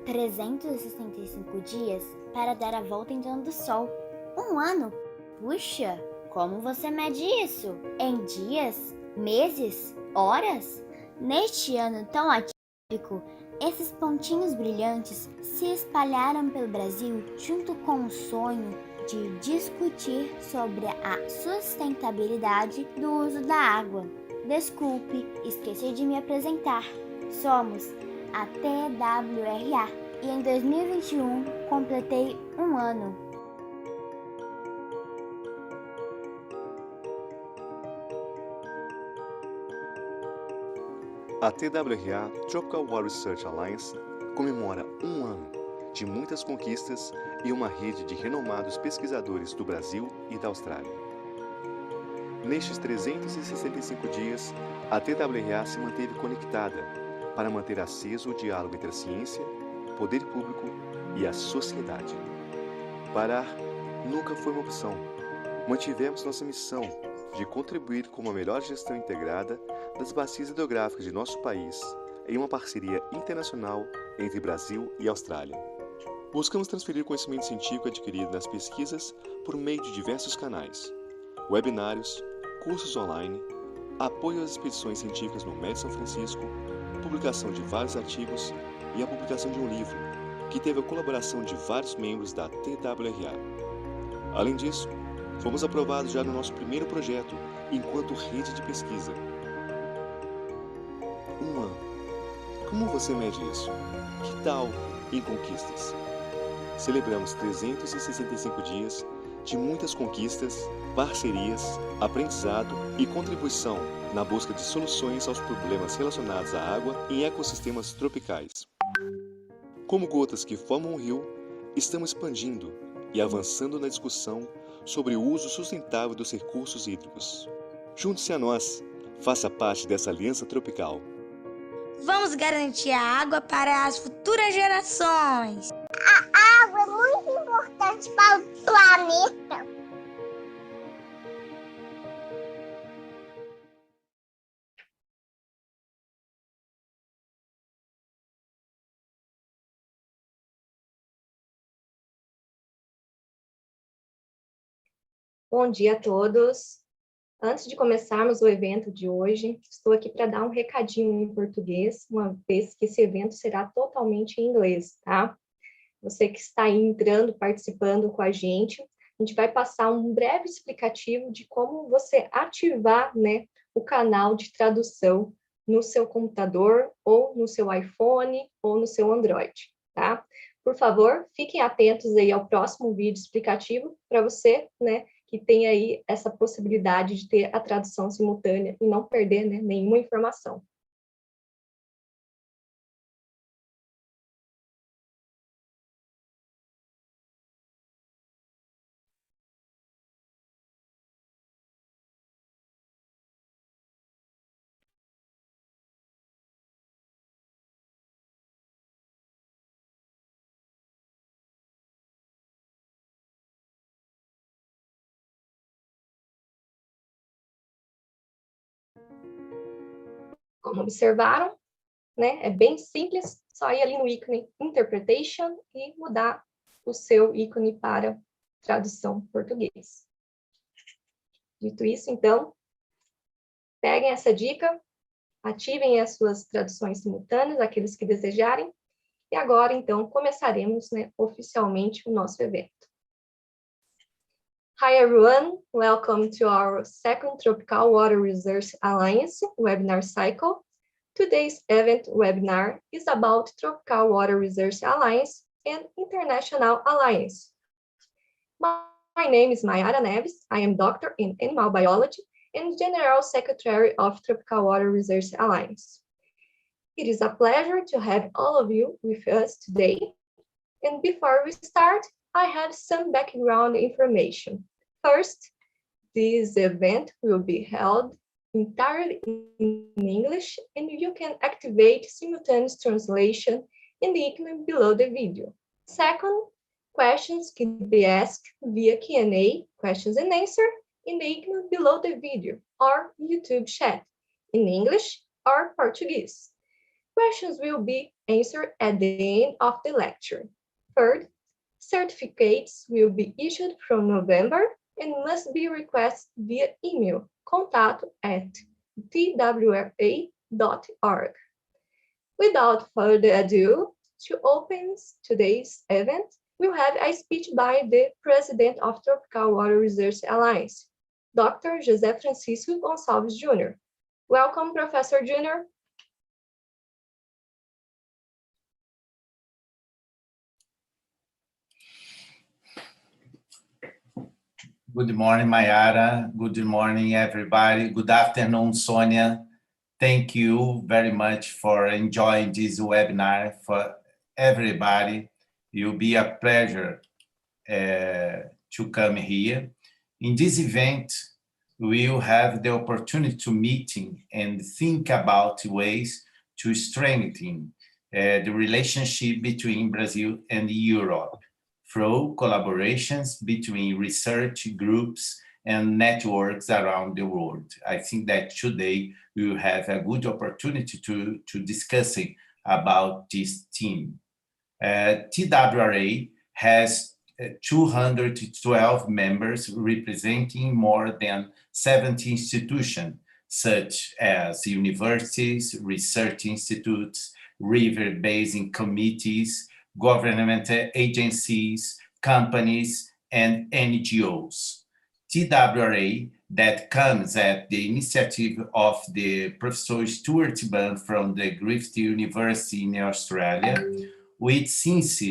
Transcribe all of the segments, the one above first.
365 dias para dar a volta em torno do Sol. Um ano? Puxa, como você mede isso? Em dias? Meses? Horas? Neste ano tão atípico, esses pontinhos brilhantes se espalharam pelo Brasil junto com o sonho de discutir sobre a sustentabilidade do uso da água. Desculpe, esqueci de me apresentar. Somos a TWRA e em 2021 completei um ano. A TWRA Tropical Water Research Alliance comemora um ano de muitas conquistas e uma rede de renomados pesquisadores do Brasil e da Austrália. Nestes 365 dias, a TWRA se manteve conectada para manter aceso o diálogo entre a ciência, o poder público e a sociedade. Parar nunca foi uma opção. Mantivemos nossa missão de contribuir com uma melhor gestão integrada das bacias hidrográficas de nosso país em uma parceria internacional entre Brasil e Austrália. Buscamos transferir o conhecimento científico adquirido nas pesquisas por meio de diversos canais, webinários, cursos online, apoio às expedições científicas no Médio São Francisco, publicação de vários artigos e a publicação de um livro, que teve a colaboração de vários membros da TWRA. Além disso, fomos aprovados já no nosso primeiro projeto, enquanto rede de pesquisa. Um ano. Como você mede isso? Que tal em conquistas? Celebramos 365 dias de muitas conquistas, parcerias, aprendizado e contribuição na busca de soluções aos problemas relacionados à água em ecossistemas tropicais. Como gotas que formam um rio, estamos expandindo e avançando na discussão sobre o uso sustentável dos recursos hídricos. Junte-se a nós, faça parte dessa aliança tropical. Vamos garantir a água para as futuras gerações. A água é muito importante para o planeta. Bom dia a todos. Antes de começarmos o evento de hoje, estou aqui para dar um recadinho em português, uma vez que esse evento será totalmente em inglês, tá? Você que está aí entrando, participando com a gente vai passar um breve explicativo de como você ativar, né, o canal de tradução no seu computador, ou no seu iPhone, ou no seu Android, tá? Por favor, fiquem atentos aí ao próximo vídeo explicativo para você, né, que tem aí essa possibilidade de ter a tradução simultânea e não perder, né, nenhuma informação. Como observaram, né, é bem simples, só ir ali no ícone Interpretation e mudar o seu ícone para tradução português. Dito isso, então, peguem essa dica, ativem as suas traduções simultâneas, aqueles que desejarem, e agora, então, começaremos, né, oficialmente o nosso evento. Hi everyone, welcome to our second Tropical Water Research Alliance webinar cycle. Today's event webinar is about Tropical Water Research Alliance and International Alliance. My name is Mayara Neves. I am doctor in animal biology and General Secretary of Tropical Water Research Alliance. It is a pleasure to have all of you with us today. And before we start, I have some background information. First, this event will be held entirely in English, and you can activate simultaneous translation in the icon below the video. Second, questions can be asked via Q&A, questions and answer, in the icon below the video, or YouTube chat, in English or Portuguese. Questions will be answer at the end of the lecture. Third, certificates will be issued from November and must be requested via email contact@twra.org. Without further ado, to open today's event, we'll have a speech by the President of Tropical Water Research Alliance, Dr. José Francisco Gonçalves Jr. Welcome, Professor Jr. Good morning, Mayara. Good morning, everybody. Good afternoon, Sonia. Thank you very much for enjoying this webinar for everybody. It will be a pleasure to come here. In this event, we will have the opportunity to meeting and think about ways to strengthen the relationship between Brazil and Europe through collaborations between research groups and networks around the world. I think that today we will have a good opportunity to discussing about this theme. TWRA has 212 members representing more than 70 institutions, such as universities, research institutes, river basin committees, government agencies, companies, and NGOs. TWRA, that comes at the initiative of the Professor Stuart Bunn from the Griffith University in Australia, which since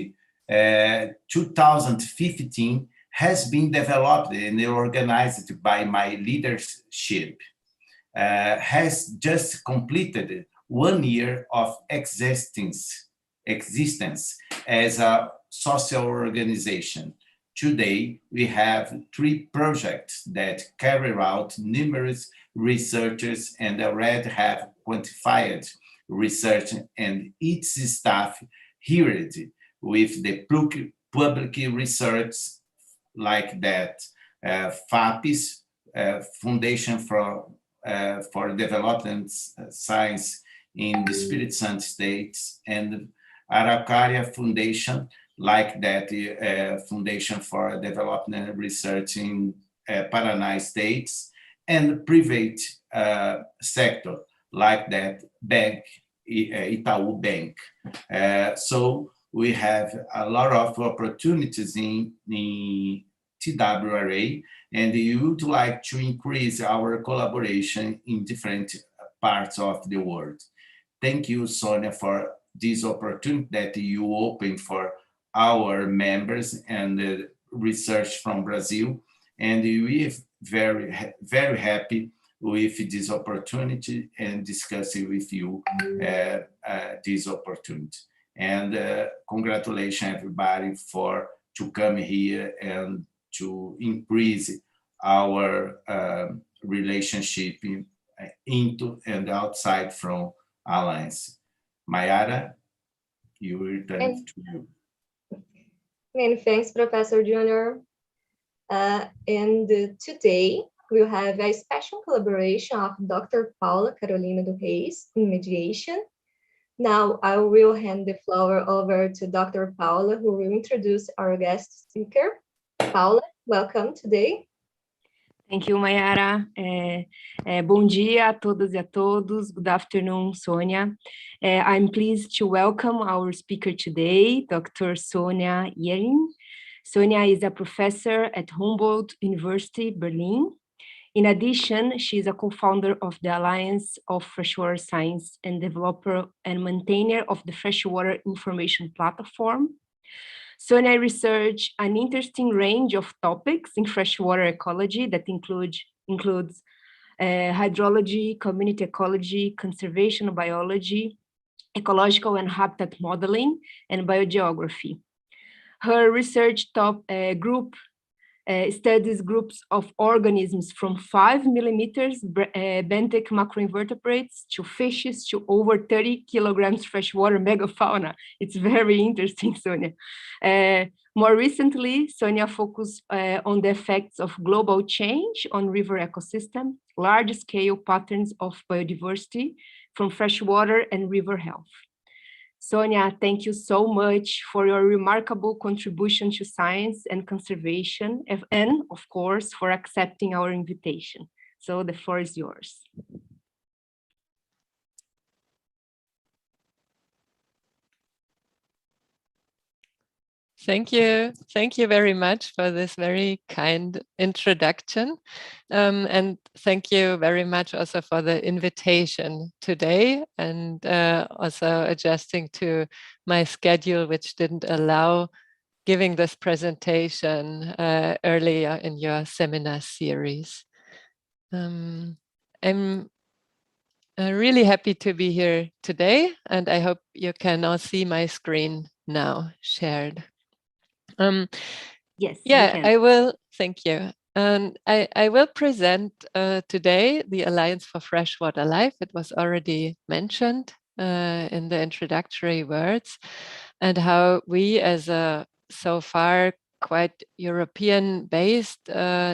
2015 has been developed and organized by my leadership, has just completed 1 year of existence as a social organization. Today, we have 3 projects that carry out numerous researchers and already have quantified research, and each staff here with the public research like that, FAPES, Foundation for Development Science in the Espírito Santo States, and Araucaria Foundation, like that, Foundation for Development Research in Paraná States, and private sector, like that bank, Itaú Bank. So we have a lot of opportunities in TWRA, and we would like to increase our collaboration in different parts of the world. Thank you, Sonia, for this opportunity that you open for our members and research from Brazil. And we are very, very happy with this opportunity and discussing with you this opportunity. And congratulations, everybody, to come here and to increase our relationship into and outside from Alliance. Mayara, you return to you. Many thanks, Professor Junior. And today we'll have a special collaboration of Dr. Paula Carolina do Reis in mediation. Now I will hand the floor over to Dr. Paula, who will introduce our guest speaker. Paula, welcome today. Thank you, Mayara. Bom dia a todas e a todos. Good afternoon, Sonia. I'm pleased to welcome our speaker today, Dr. Sonia Jährling. Sonia is a professor at Humboldt University, Berlin. In addition, she is a co-founder of the Alliance of Freshwater Science and developer and maintainer of the Freshwater Information Platform. Sonia researched an interesting range of topics in freshwater ecology that includes hydrology, community ecology, conservation biology, ecological and habitat modeling, and biogeography. Her research group studies groups of organisms from 5 millimeters benthic macroinvertebrates to fishes to over 30 kilograms freshwater megafauna. It's very interesting, Sonia. More recently, Sonia focused on the effects of global change on river ecosystem, large-scale patterns of biodiversity from freshwater and river health. Sonia, thank you so much for your remarkable contribution to science and conservation, and of course, for accepting our invitation. So the floor is yours. Thank you. Thank you very much for this very kind introduction. And thank you very much also for the invitation today, and also adjusting to my schedule, which didn't allow giving this presentation earlier in your seminar series. I'm really happy to be here today, and I hope you can all see my screen now shared. Yes, yeah, I will. Thank you. And I will present today the Alliance for Freshwater Life. It was already mentioned in the introductory words, and how we, as a so far quite European-based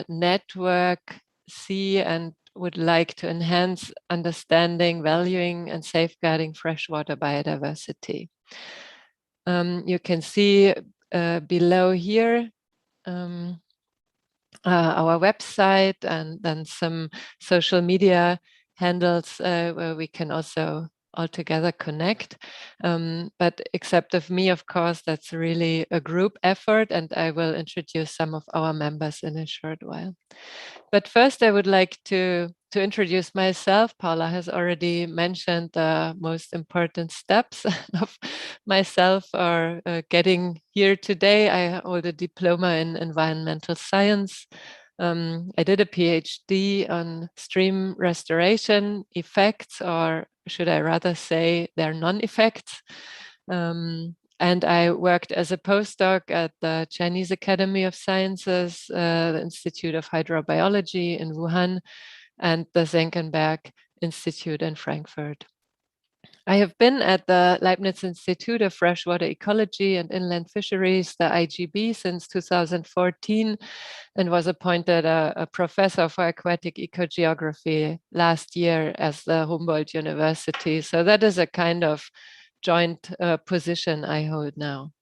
network, see and would like to enhance understanding, valuing, and safeguarding freshwater biodiversity. You can see below here our website, and then some social media handles where we can also all together connect. But except of me, of course, that's really a group effort, and I will introduce some of our members in a short while. But first, I would like to introduce myself. Paula has already mentioned the most important steps of myself are getting here today. I hold a diploma in environmental science. I did a PhD on stream restoration effects, or should I rather say their non-effects. And I worked as a postdoc at the Chinese Academy of Sciences, the Institute of Hydrobiology in Wuhan, and the Senckenberg Institute in Frankfurt. I have been at the Leibniz Institute of Freshwater Ecology and Inland Fisheries, the IGB, since 2014, and was appointed a professor for aquatic ecogeography last year as the Humboldt University. So that is a kind of joint position I hold now.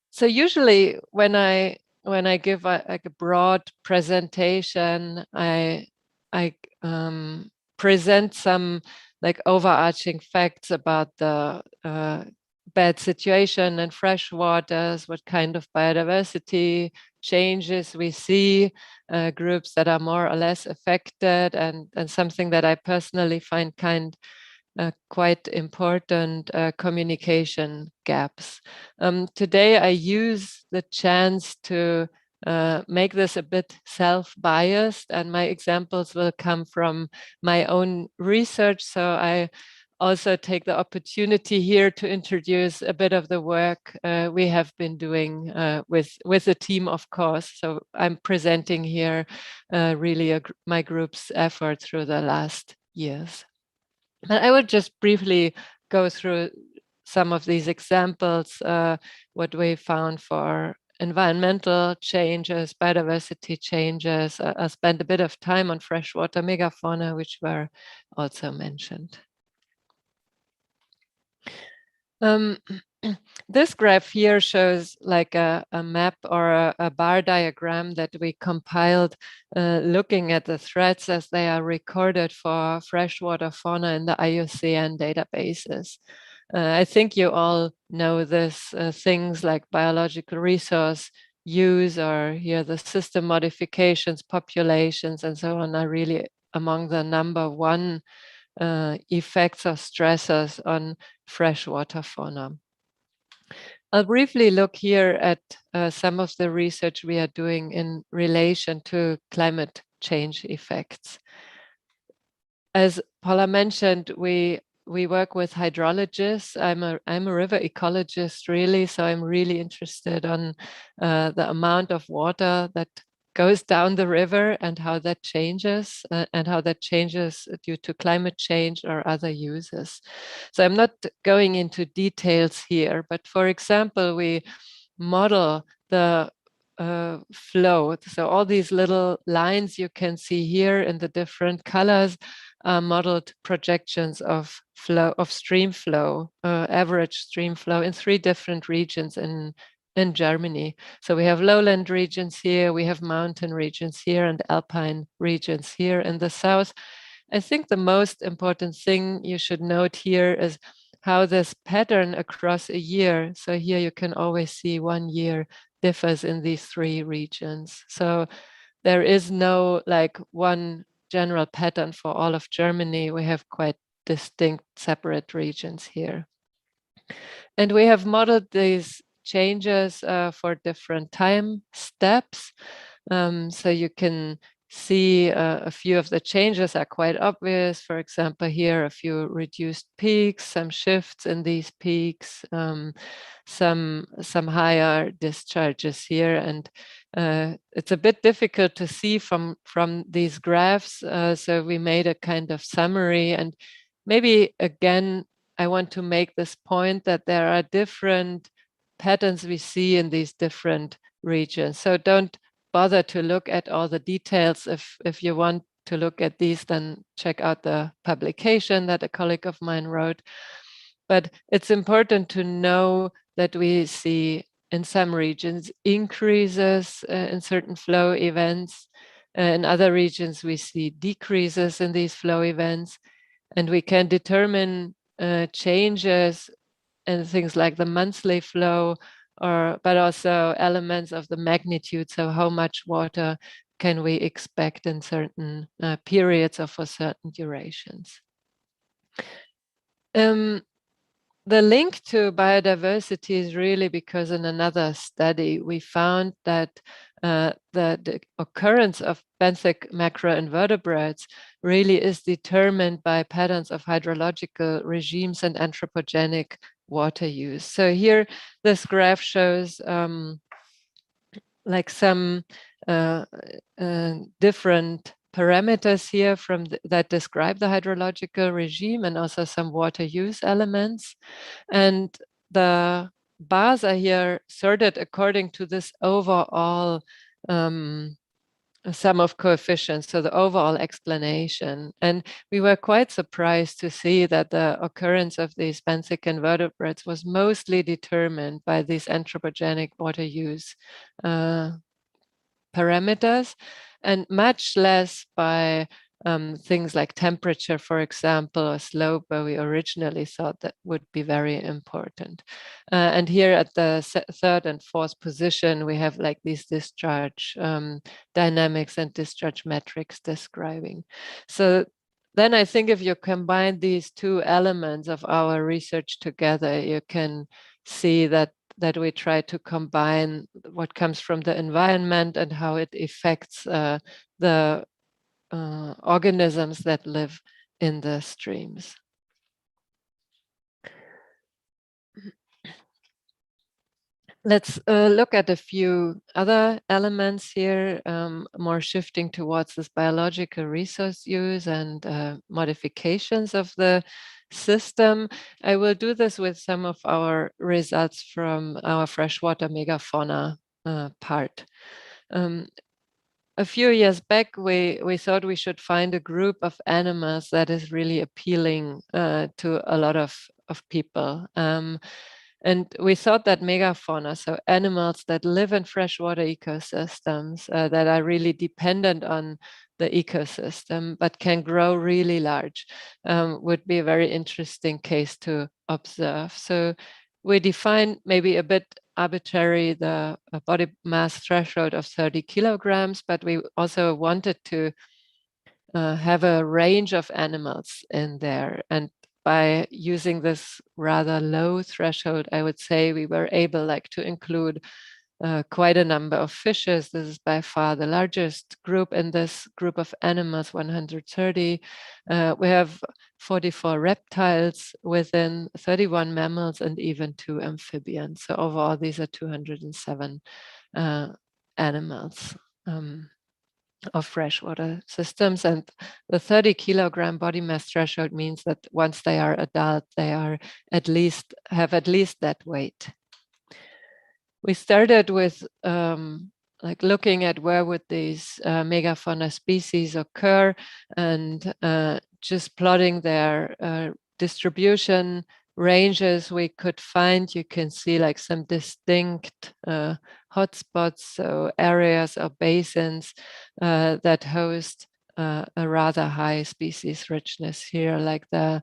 So usually when I give a broad presentation, I present some like overarching facts about the bad situation in fresh waters, what kind of biodiversity changes we see, groups that are more or less affected, and something that I personally find quite important, communication gaps. Today I use the chance to make this a bit self-biased, and my examples will come from my own research. So I also take the opportunity here to introduce a bit of the work we have been doing with the team, of course. So I'm presenting here really my group's effort through the last years. But I would just briefly go through some of these examples, what we found for environmental changes, biodiversity changes. I spent a bit of time on freshwater megafauna, which were also mentioned. This graph here shows like a map or a bar diagram that we compiled looking at the threats as they are recorded for freshwater fauna in the IUCN databases. I think you all know this, things like biological resource use, or here the system modifications, populations, and so on are really among the number one effects or stressors on freshwater fauna. I'll briefly look here at some of the research we are doing in relation to climate change effects. As Paula mentioned, we work with hydrologists. I'm a river ecologist, really, so I'm really interested on the amount of water that goes down the river and how that changes due to climate change or other uses. So I'm not going into details here, but for example, we model the flow. So all these little lines you can see here in the different colors are modeled projections of stream flow, average stream flow in 3 different regions in Germany. So we have lowland regions here, we have mountain regions here, and alpine regions here in the south. I think the most important thing you should note here is how this pattern across a year. So here you can always see 1 year differs in these 3 regions. So there is no like one general pattern for all of Germany. We have quite distinct separate regions here. And we have modeled these changes for different time steps. So you can see a few of the changes are quite obvious. For example, here a few reduced peaks, some shifts in these peaks, some higher discharges here, and it's a bit difficult to see from these graphs. So we made a kind of summary, and maybe again I want to make this point that there are different patterns we see in these different regions. So don't bother to look at all the details. If you want to look at these, then check out the publication that a colleague of mine wrote. But it's important to know that we see in some regions increases in certain flow events. In other regions, we see decreases in these flow events. And we can determine changes in things like the monthly flow, but also elements of the magnitude. So how much water can we expect in certain periods or for certain durations? The link to biodiversity is really because in another study we found that the occurrence of benthic macroinvertebrates really is determined by patterns of hydrological regimes and anthropogenic water use. So here this graph shows like some different parameters here that describe the hydrological regime and also some water use elements. And the bars are here sorted according to this overall sum of coefficients, so the overall explanation. And we were quite surprised to see that the occurrence of these benthic invertebrates was mostly determined by these anthropogenic water use parameters, and much less by things like temperature, for example, or slope, where we originally thought that would be very important. And here at the 3rd and 4th position, we have like these discharge dynamics and discharge metrics describing. So then I think if you combine these 2 elements of our research together, you can see that we try to combine what comes from the environment and how it affects the organisms that live in the streams. Let's look at a few other elements here, more shifting towards this biological resource use and modifications of the system. I will do this with some of our results from our freshwater megafauna part. A few years back, we thought we should find a group of animals that is really appealing to a lot of people. And we thought that megafauna, so animals that live in freshwater ecosystems that are really dependent on the ecosystem, but can grow really large, would be a very interesting case to observe. So we define maybe a bit arbitrary the body mass threshold of 30 kilograms, but we also wanted to have a range of animals in there. And by using this rather low threshold, I would say we were able to include quite a number of fishes. This is by far the largest group in this group of animals, 130. We have 44 reptiles within, 31 mammals, and even 2 amphibians. So overall, these are 207 animals of freshwater systems. And the 30 kilogram body mass threshold means that once they are adult, they are have at least that weight. We started with looking at where would these megafauna species occur, and just plotting their distribution ranges we could find, you can see like some distinct hotspots, so areas or basins that host a rather high species richness here, like the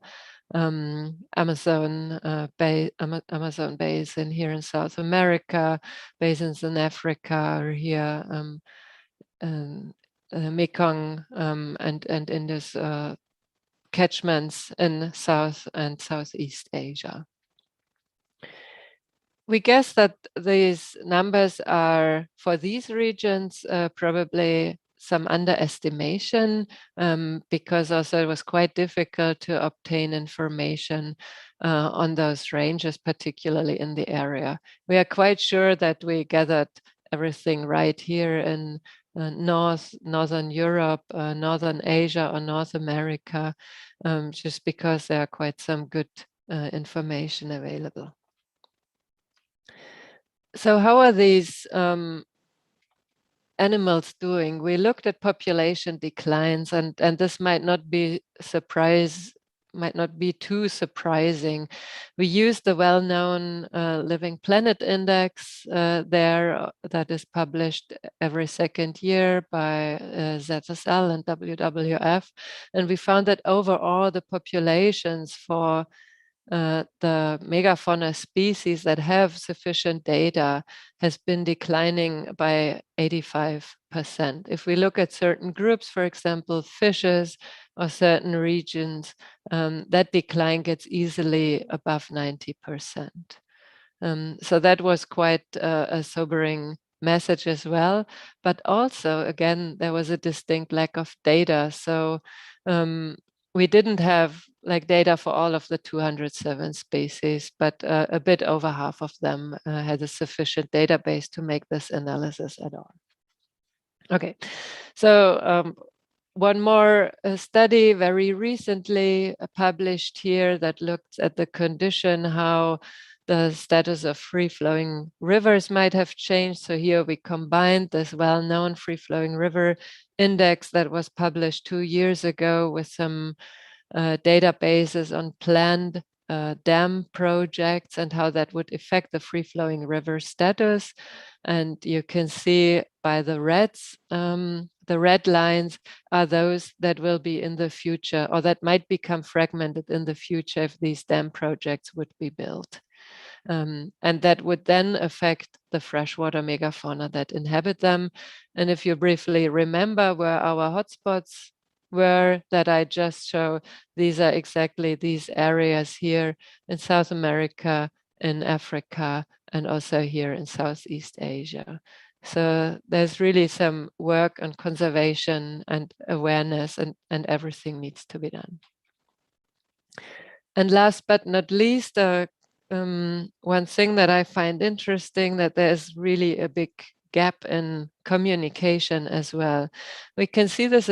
Amazon basin here in South America, basins in Africa, or here Mekong and Indus catchments in South and Southeast Asia. We guess that these numbers are, for these regions, probably some underestimation, because also it was quite difficult to obtain information on those ranges, particularly in the area. We are quite sure that we gathered everything right here in Northern Europe, Northern Asia, or North America, just because there are quite some good information available. So how are these animals doing? We looked at population declines, and this might not be too surprising. We used the well-known Living Planet Index there that is published every second year by ZSL and WWF, and we found that overall the populations for the megafauna species that have sufficient data has been declining by 85%. If we look at certain groups, for example, fishes or certain regions, that decline gets easily above 90%. So that was quite a sobering message as well. But also, again, there was a distinct lack of data. So we didn't have like data for all of the 207 species, but a bit over half of them had a sufficient database to make this analysis at all. Okay, so one more study very recently published here that looked at the condition, how the status of free-flowing rivers might have changed. So here we combined this well-known free-flowing river index that was published 2 years ago with some databases on planned dam projects and how that would affect the free-flowing river status. And you can see by the reds, the red lines are those that will be in the future, or that might become fragmented in the future if these dam projects would be built. And that would then affect the freshwater megafauna that inhabit them. And if you briefly remember where our hotspots were that I just showed, these are exactly these areas here in South America, in Africa, and also here in Southeast Asia. So there's really some work on conservation and awareness, and everything needs to be done. And last but not least, one thing that I find interesting, that there's really a big gap in communication as well. We can see this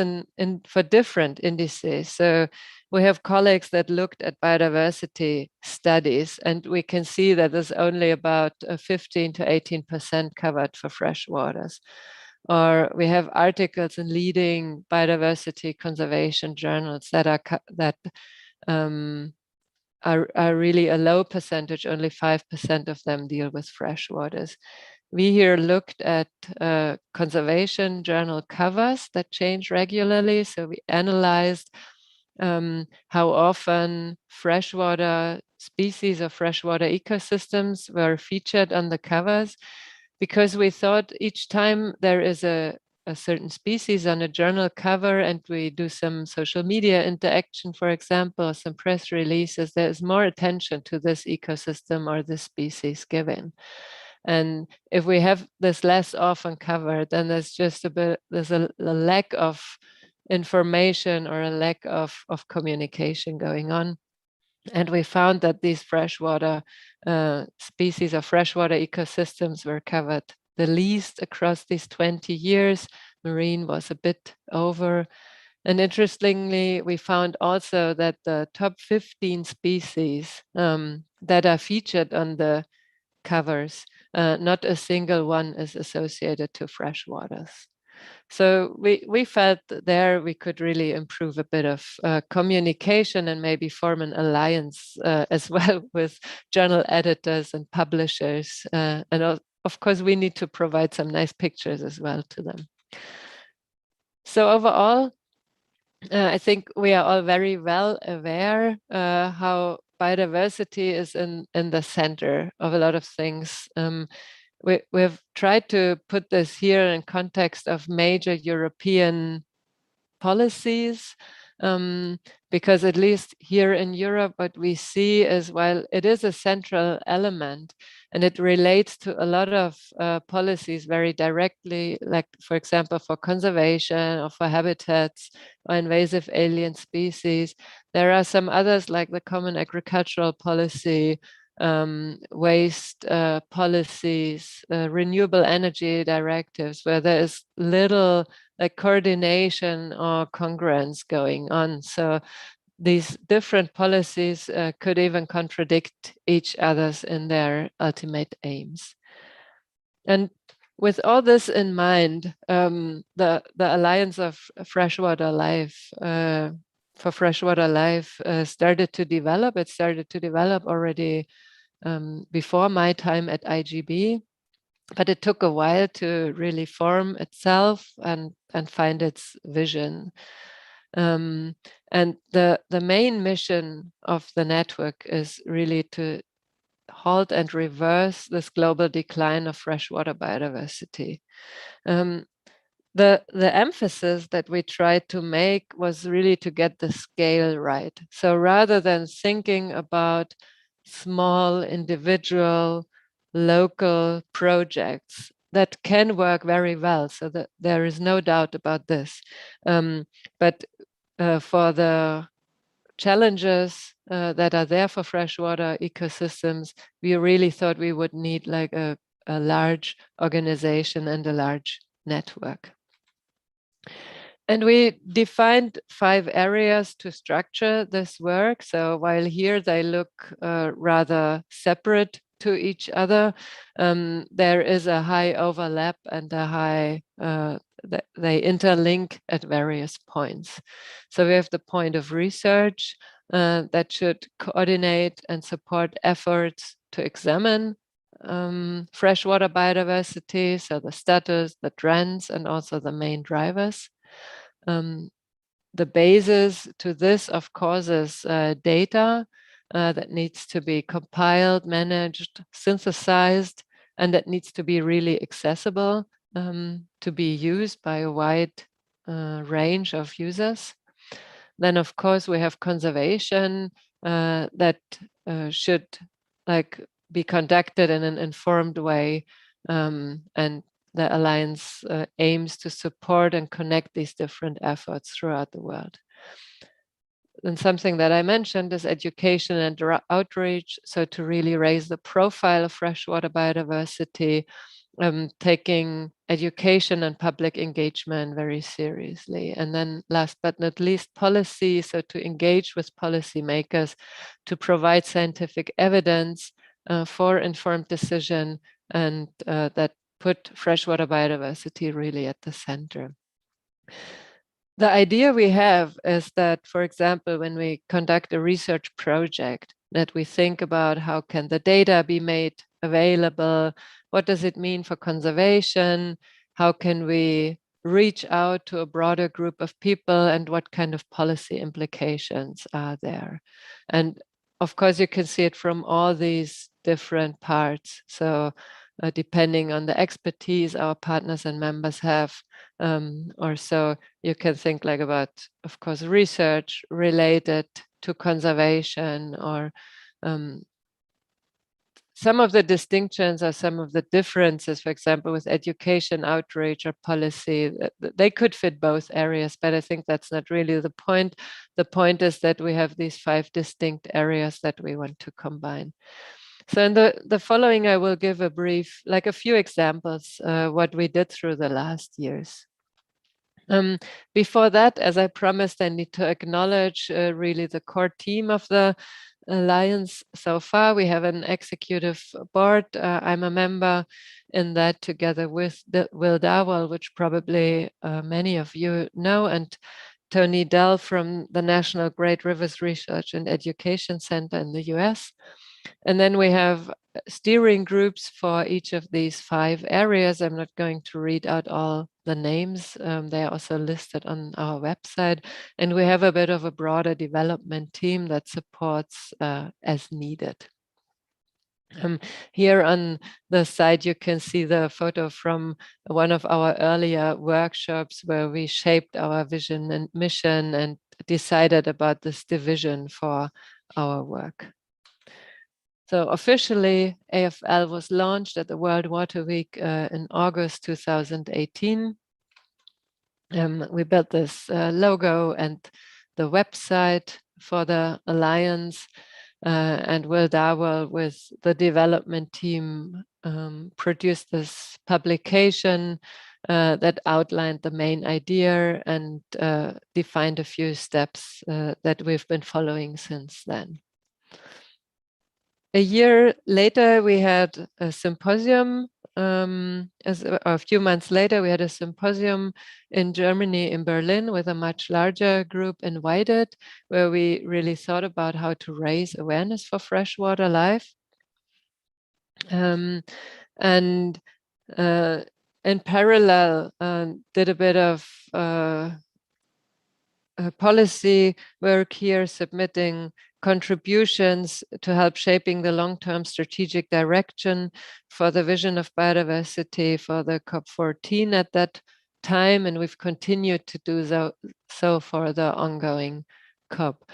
for different indices. So we have colleagues that looked at biodiversity studies, and we can see that there's only about 15 to 18% covered for freshwaters. Or we have articles in leading biodiversity conservation journals that are really a low percentage. Only 5% of them deal with freshwaters. We here looked at conservation journal covers that change regularly. So we analyzed how often freshwater species or freshwater ecosystems were featured on the covers, because we thought each time there is a certain species on a journal cover and we do some social media interaction, for example, or some press releases, there's more attention to this ecosystem or this species given. And if we have this less often covered, then there's just there's a lack of information or a lack of communication going on. And we found that these freshwater species or freshwater ecosystems were covered the least across these 20 years. Marine was a bit over. And interestingly, we found also that the top 15 species that are featured on the covers, not a single one is associated to freshwaters. So we felt there we could really improve a bit of communication and maybe form an alliance as well with journal editors and publishers. And of course, we need to provide some nice pictures as well to them. So overall, I think we are all very well aware how biodiversity is in the center of a lot of things. We've tried to put this here in context of major European policies, because at least here in Europe, what we see is, while it is a central element and it relates to a lot of policies very directly, like, for example, for conservation or for habitats or invasive alien species, there are some others like the Common Agricultural Policy, waste policies, renewable energy directives, where there is little like coordination or congruence going on. So these different policies could even contradict each other's in their ultimate aims. And with all this in mind, the Alliance of Freshwater Life for Freshwater Life started to develop. It started to develop already before my time at IGB, but it took a while to really form itself and find its vision. And the main mission of the network is really to halt and reverse this global decline of freshwater biodiversity. The emphasis that we tried to make was really to get the scale right. So rather than thinking about small individual local projects that can work very well, so that there is no doubt about this, but for the challenges that are there for freshwater ecosystems, we really thought we would need like a large organization and a large network. And we defined 5 areas to structure this work. So while here they look rather separate to each other, there is a high overlap and a high, they interlink at various points. So we have the point of research that should coordinate and support efforts to examine freshwater biodiversity, so the status, the trends, and also the main drivers. The basis to this, of course, is data that needs to be compiled, managed, synthesized, and that needs to be really accessible to be used by a wide range of users. Then, of course, we have conservation that should be conducted in an informed way, and the Alliance aims to support and connect these different efforts throughout the world. And something that I mentioned is education and outreach. So to really raise the profile of freshwater biodiversity, taking education and public engagement very seriously. And then last but not least, policy. So to engage with policymakers to provide scientific evidence for informed decision, and that put freshwater biodiversity really at the center. The idea we have is that, for example, when we conduct a research project, that we think about how can the data be made available, what does it mean for conservation, how can we reach out to a broader group of people, and what kind of policy implications are there. And of course, you can see it from all these different parts. So depending on the expertise our partners and members have, or so you can think like about, of course, research related to conservation, or some of the distinctions or some of the differences, for example, with education, outreach, or policy, they could fit both areas, but I think that's not really the point. The point is that we have these 5 distinct areas that we want to combine. So in the following, I will give a brief, like a few examples, what we did through the last years. Before that, as I promised, I need to acknowledge really the core team of the alliance so far. We have an executive board. I'm a member in that together with Will Darwell, which probably many of you know, and Tony Dell from the National Great Rivers Research and Education Center in the US. And then we have steering groups for each of these 5 areas. I'm not going to read out all the names. They are also listed on our website. And we have a bit of a broader development team that supports as needed. Here on the side, you can see the photo from one of our earlier workshops where we shaped our vision and mission and decided about this division for our work. So officially, AFL was launched at the World Water Week in August 2018. We built this logo and the website for the Alliance, and Will Darwell with the development team produced this publication that outlined the main idea and defined a few steps that we've been following since then. A year later, we had a symposium. A few months later, we had a symposium in Germany, in Berlin, with a much larger group invited, where we really thought about how to raise awareness for freshwater life. And in parallel, did a bit of policy work here, submitting contributions to help shaping the long-term strategic direction for the vision of biodiversity for the COP14 at that time, and we've continued to do so for the ongoing COP.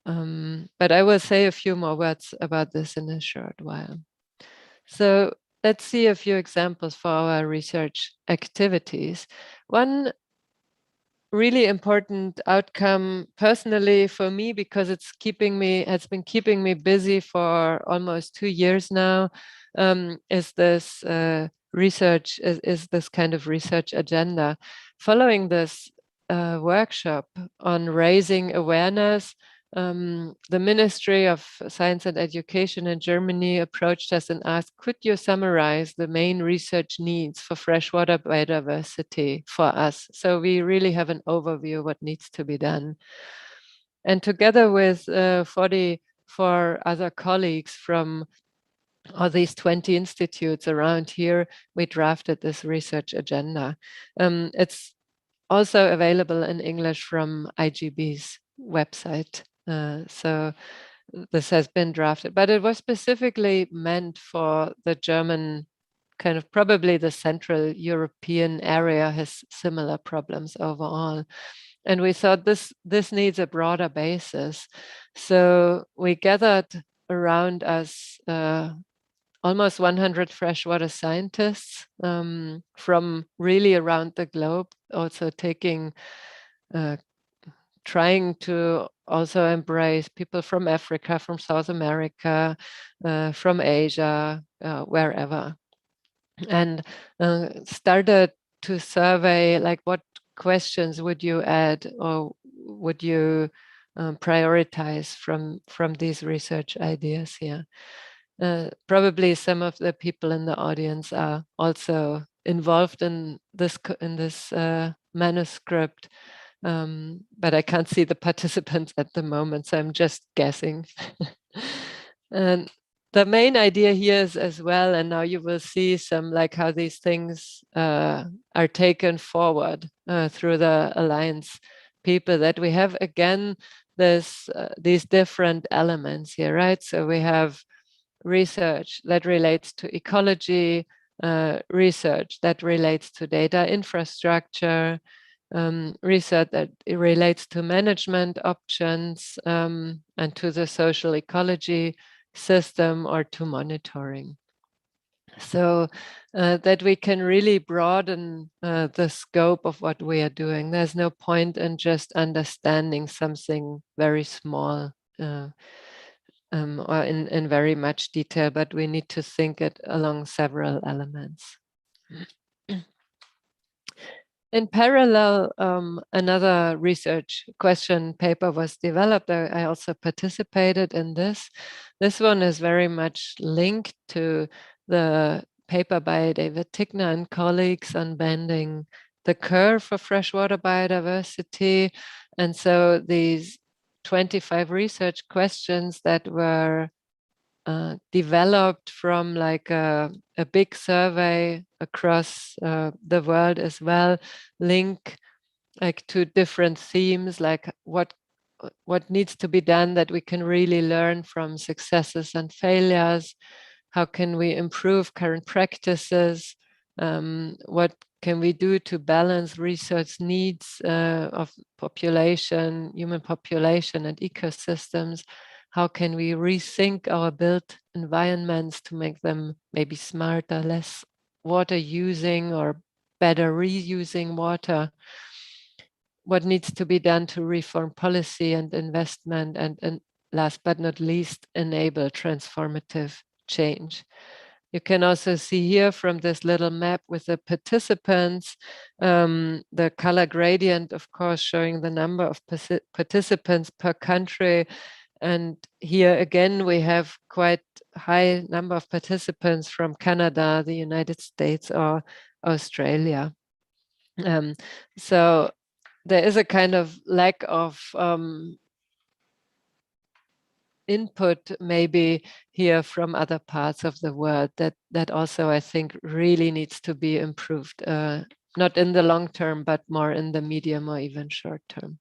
But I will say a few more words about this in a short while. So let's see a few examples for our research activities. One really important outcome personally for me, because has been keeping me busy for almost 2 years now, is this research, is this kind of research agenda. Following this workshop on raising awareness, the Ministry of Science and Education in Germany approached us and asked, could you summarize the main research needs for freshwater biodiversity for us? So we really have an overview of what needs to be done. And together with 44 other colleagues from all these 20 institutes around here, we drafted this research agenda. It's also available in English from IGB's website. So this has been drafted, but it was specifically meant for the German, kind of probably the Central European area has similar problems overall. And we thought this needs a broader basis. So we gathered around us almost 100 freshwater scientists from really around the globe, also trying to also embrace people from Africa, from South America, from Asia, wherever. And started to survey, like, what questions would you add or would you prioritize from these research ideas here? Probably some of the people in the audience are also involved in this manuscript, but I can't see the participants at the moment, so I'm just guessing. And the main idea here is as well, and now you will see some, like, how these things are taken forward through the Alliance people, that we have again these different elements here, right? So we have research that relates to ecology, research that relates to data infrastructure, research that relates to management options, and to the social ecology system, or to monitoring. So that we can really broaden the scope of what we are doing. There's no point in just understanding something very small or in very much detail, but we need to think it along several elements. In parallel, another research question paper was developed. I also participated in this. This one is very much linked to the paper by David Tickner and colleagues on bending the curve for freshwater biodiversity. And so these 25 research questions that were developed from like a big survey across the world as well, link like to different themes, like what needs to be done that we can really learn from successes and failures. How can we improve current practices? What can we do to balance research needs of population, human population and ecosystems? How can we rethink our built environments to make them maybe smarter, less water using or better reusing water? What needs to be done to reform policy and investment, and last but not least, enable transformative change. You can also see here from this little map with the participants, the color gradient, of course, showing the number of participants per country. And here again, we have quite high number of participants from Canada, the United States, or Australia. So there is a kind of lack of input maybe here from other parts of the world that also I think really needs to be improved, not in the long term, but more in the medium or even short term.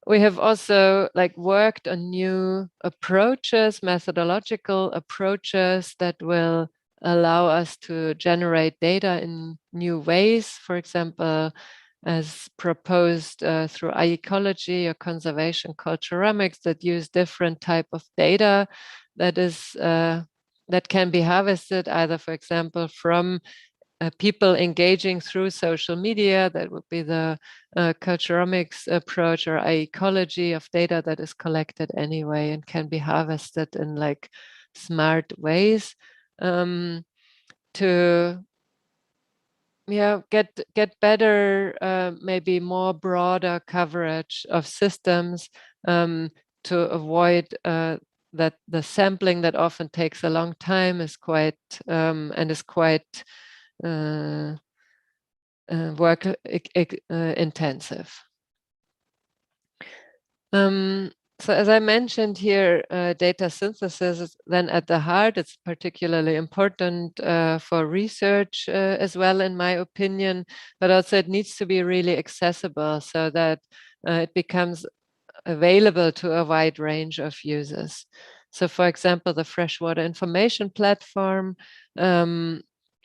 We have also like worked on new approaches, methodological approaches that will allow us to generate data in new ways. For example, as proposed through iEcology or conservation culturamics that use different type of data that is that can be harvested either, for example, from people engaging through social media. That would be the culturamics approach, or iEcology of data that is collected anyway and can be harvested in like smart ways to get better, maybe more broader coverage of systems to avoid that the sampling that often takes a long time is quite work intensive. So as I mentioned here, data synthesis is then at the heart. It's particularly important for research as well, in my opinion, but also it needs to be really accessible so that it becomes available to a wide range of users. So for example, the Freshwater Information Platform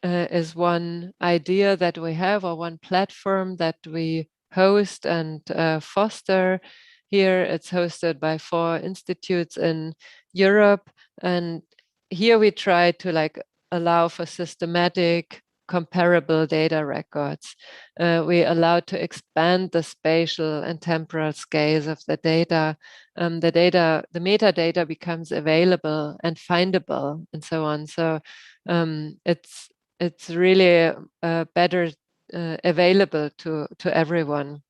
is one idea that we have, or one platform that we host and foster. Here it's hosted by 4 institutes in Europe. And here we try to like allow for systematic comparable data records. We allow to expand the spatial and temporal scales of the data. The metadata becomes available and findable and so on. So it's really better available to everyone.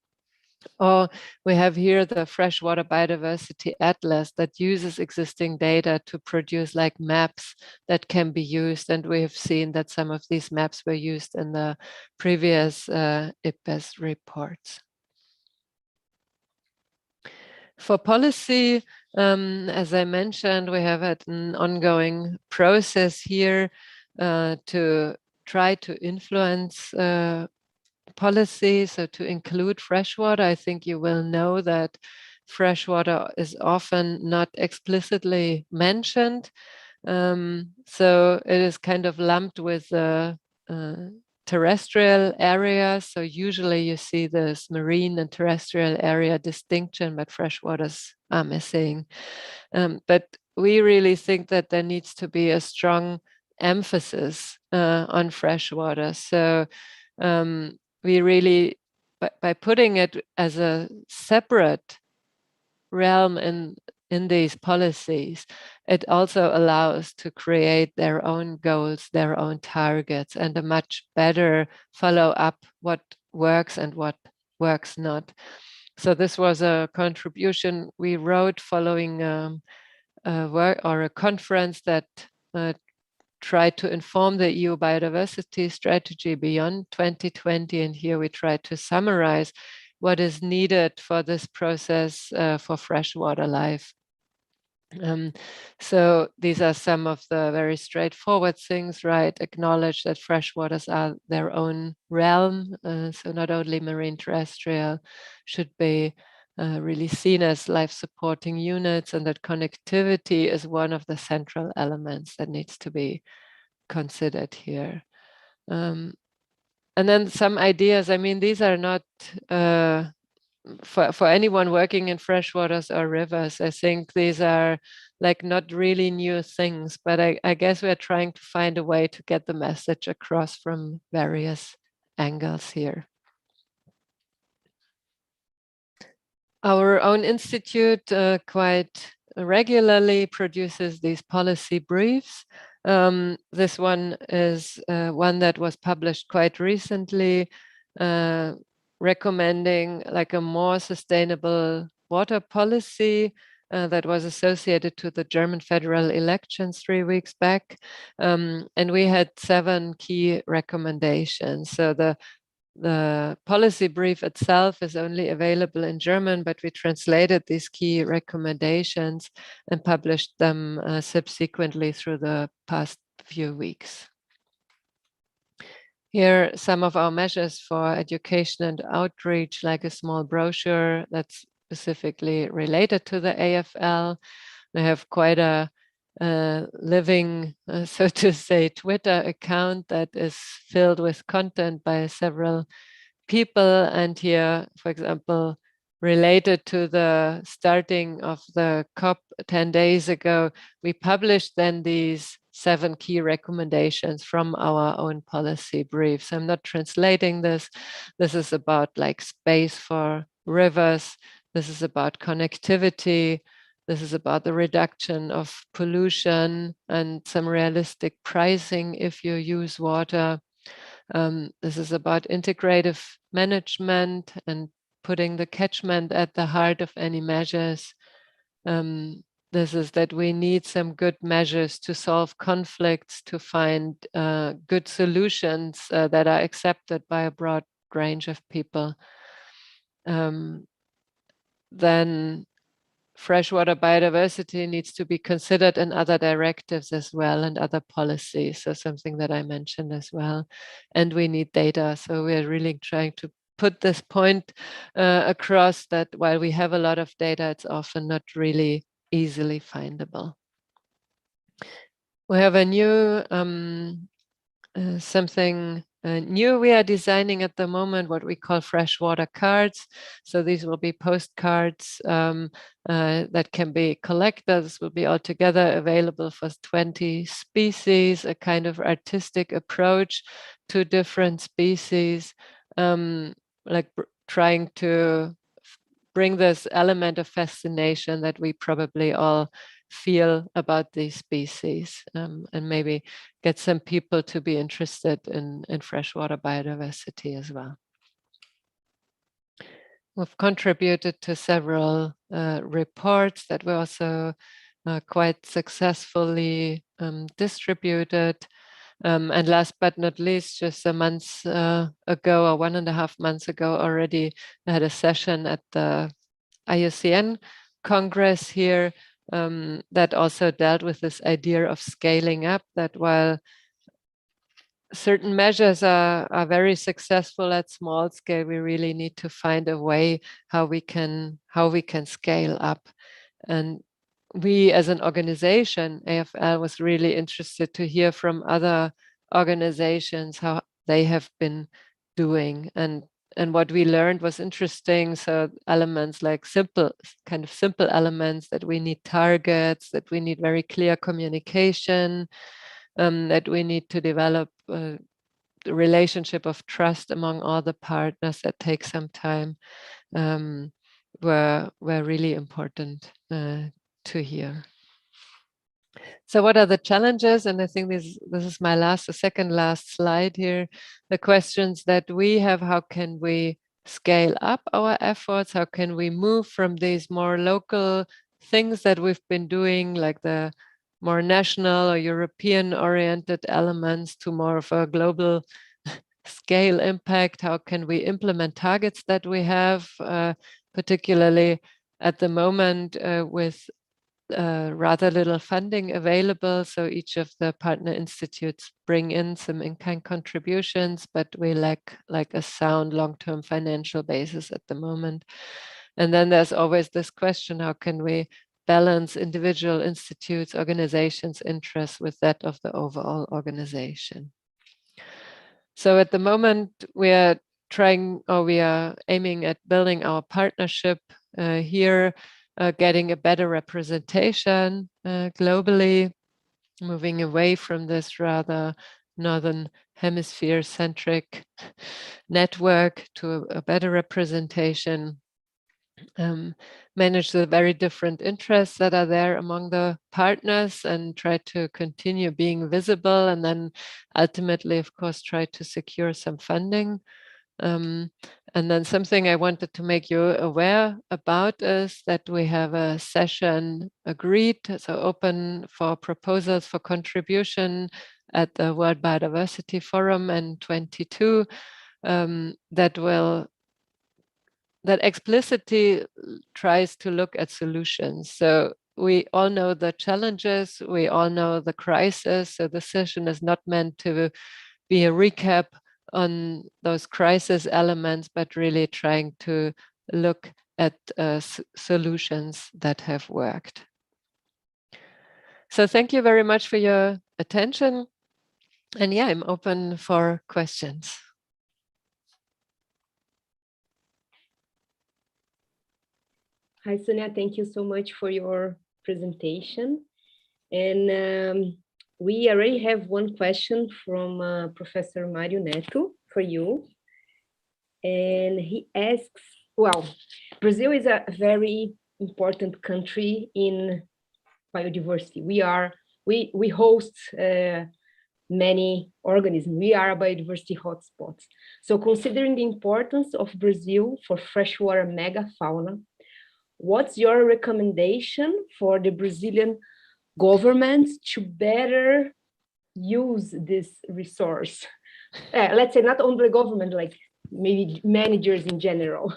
Or we have here the Freshwater Biodiversity Atlas that uses existing data to produce like maps that can be used. And we have seen that some of these maps were used in the previous IPBES reports. For policy, as I mentioned, we have had an ongoing process here to try to influence policy, so to include freshwater. I think you will know that freshwater is often not explicitly mentioned. So it is kind of lumped with the terrestrial area. So usually you see this marine and terrestrial area distinction, but freshwaters are missing. But we really think that there needs to be a strong emphasis on freshwater. So we really, by putting it as a separate realm in in these policies, it also allows to create their own goals, their own targets, and a much better follow up what works and what works not. So this was a contribution we wrote following a work or a conference that tried to inform the EU biodiversity strategy beyond 2020. And here we try to summarize what is needed for this process for freshwater life. So these are some of the very straightforward things, right? Acknowledge that freshwaters are their own realm. So not only marine terrestrial should be really seen as life-supporting units, and that connectivity is one of the central elements that needs to be considered here. And then some ideas, I mean, these are not for anyone working in freshwaters or rivers. I think these are like not really new things, but I guess we're trying to find a way to get the message across from various angles here. Our own institute quite regularly produces these policy briefs. This one is one that was published quite recently, recommending like a more sustainable water policy that was associated to the German federal elections 3 weeks back. And we had 7 key recommendations. So the policy brief itself is only available in German, but we translated these key recommendations and published them subsequently through the past few weeks. Here, some of our measures for education and outreach, like a small brochure that's specifically related to the AFL. We have quite a living, so to say, Twitter account that is filled with content by several people. And here, for example, related to the starting of the COP 10 days ago, we published then these 7 key recommendations from our own policy briefs. I'm not translating this. This is about like space for rivers. This is about connectivity. This is about the reduction of pollution and some realistic pricing if you use water. This is about integrative management and putting the catchment at the heart of any measures. This is that we need some good measures to solve conflicts, to find good solutions that are accepted by a broad range of people. Then freshwater biodiversity needs to be considered in other directives as well and other policies. So something that I mentioned as well. And we need data. So we're really trying to put this point across that while we have a lot of data, it's often not really easily findable. We have a new something new we are designing at the moment, what we call freshwater cards. So these will be postcards that can be collected. This will be altogether available for 20 species, a kind of artistic approach to different species, like trying to bring this element of fascination that we probably all feel about these species, and maybe get some people to be interested in freshwater biodiversity as well. We've contributed to several reports that were also quite successfully distributed. And last but not least, just a month ago, or 1.5 months ago already, I had a session at the IUCN Congress here that also dealt with this idea of scaling up, that while certain measures are very successful at small scale, we really need to find a way how we can scale up. And we as an organization, AFL, was really interested to hear from other organizations how they have been doing. And what we learned was interesting. So elements like simple elements, that we need targets, that we need very clear communication, that we need to develop the relationship of trust among all the partners that takes some time, were really important to hear. So what are the challenges? And I think this is my the second last slide here. The questions that we have: how can we scale up our efforts? How can we move from these more local things that we've been doing, like the more national or European oriented elements, to more of a global scale impact? How can we implement targets that we have, particularly at the moment with rather little funding available? So each of the partner institutes bring in some in-kind contributions, but we lack like a sound long-term financial basis at the moment. And then there's always this question: how can we balance individual institutes, organizations' interests with that of the overall organization? So at the moment, we are aiming at building our partnership here, getting a better representation globally, moving away from this rather Northern Hemisphere centric network to a better representation. Manage the very different interests that are there among the partners and try to continue being visible, and then ultimately, of course, try to secure some funding. And then something I wanted to make you aware about is that we have a session agreed, so open for proposals for contribution at the World Biodiversity Forum in 2022, that explicitly tries to look at solutions. So we all know the challenges, we all know the crisis. So the session is not meant to be a recap on those crisis elements, but really trying to look at solutions that have worked. So thank you very much for your attention. And yeah, I'm open for questions. Hi, Sonia, thank you so much for your presentation. And we already have one question from Professor Mario Neto for you. And he asks, well, Brazil is a very important country in biodiversity. We host many organisms. We are a biodiversity hotspot. So considering the importance of Brazil for freshwater megafauna, what's your recommendation for the Brazilian government to better use this resource? Let's say not only the government, like maybe managers in general.